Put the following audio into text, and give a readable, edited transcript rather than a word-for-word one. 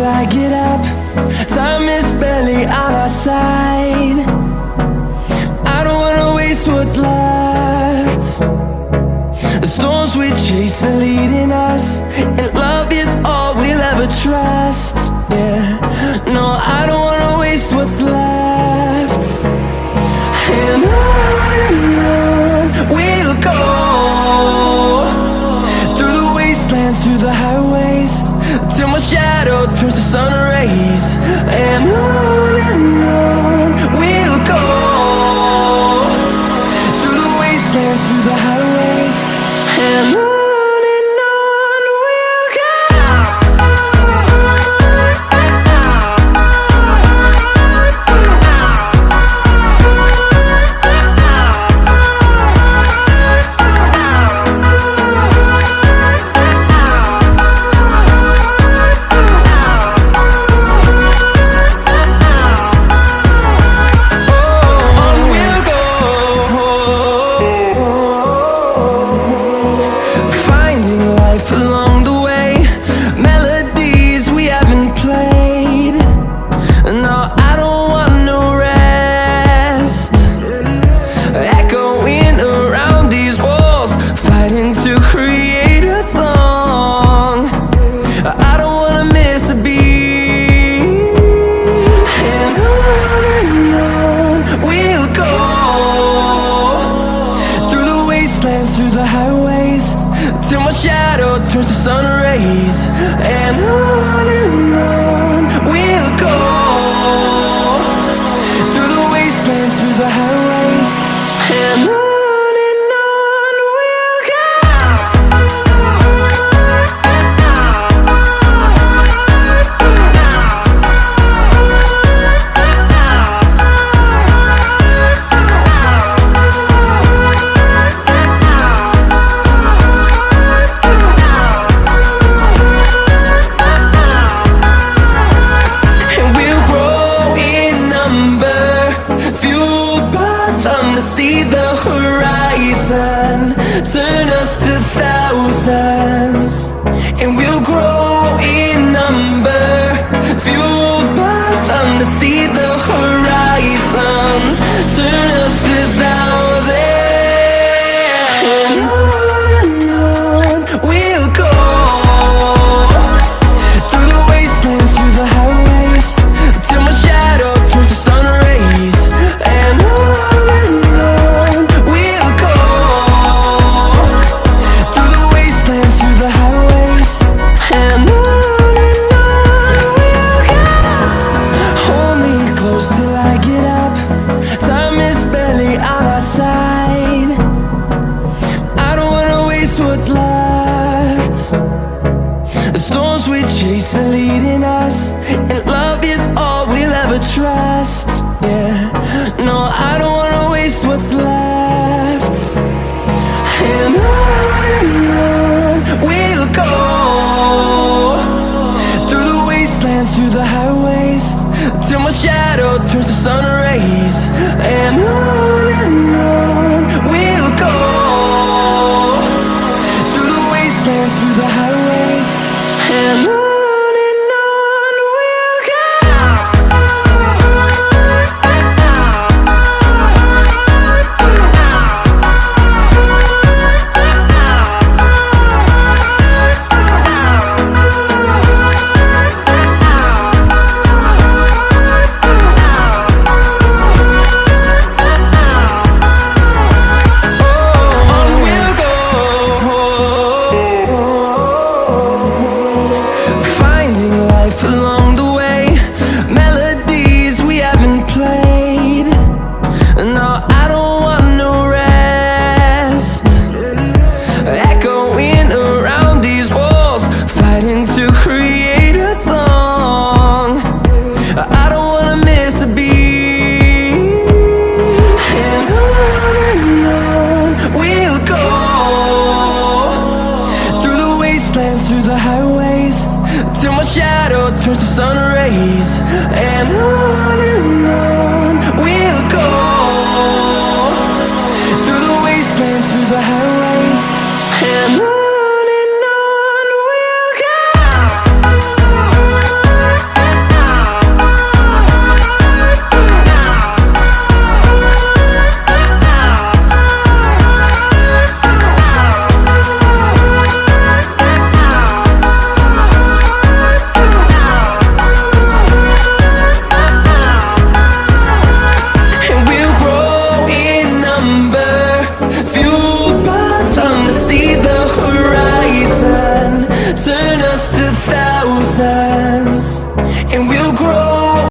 I get up. Time is barely on our side. I don't wanna waste what's left. The storms we chase are leading us, and love is all we'll ever trust. Yeah, no, I don't wanna waste what's left. And on we'll go, through the wastelands, through the highways, till my shadow turns to sun rays. And on we'll go, through the wastelands, through the highways, and on we'll go. Through the highways, till my shadow turns to sun rays. And on we'll go, through the wastelands, through the highways, and on. See the horizon turn us to thousands, and we'll grow in number, fueled by them. To see the horizon turn us to thousands, and on we'll go, through the wastelands, through the highways, till my shadow turns to sun rays. And what's left. The storms we chase are leading us, and love is all we'll ever trust. Yeah, no, I don't wanna waste what's left. And on we'll go, through the wastelands, through the highways, till my shadow turns to sun rays. And on we'll go, through the highways, and on. Along the way, melodies we haven't played. No, I don't want no rest, echoing around these walls, fighting to create a song. I don't wanna miss a beat. And on we'll go, through the wastelands, through the highways, till my shadow turns to sun rays. And on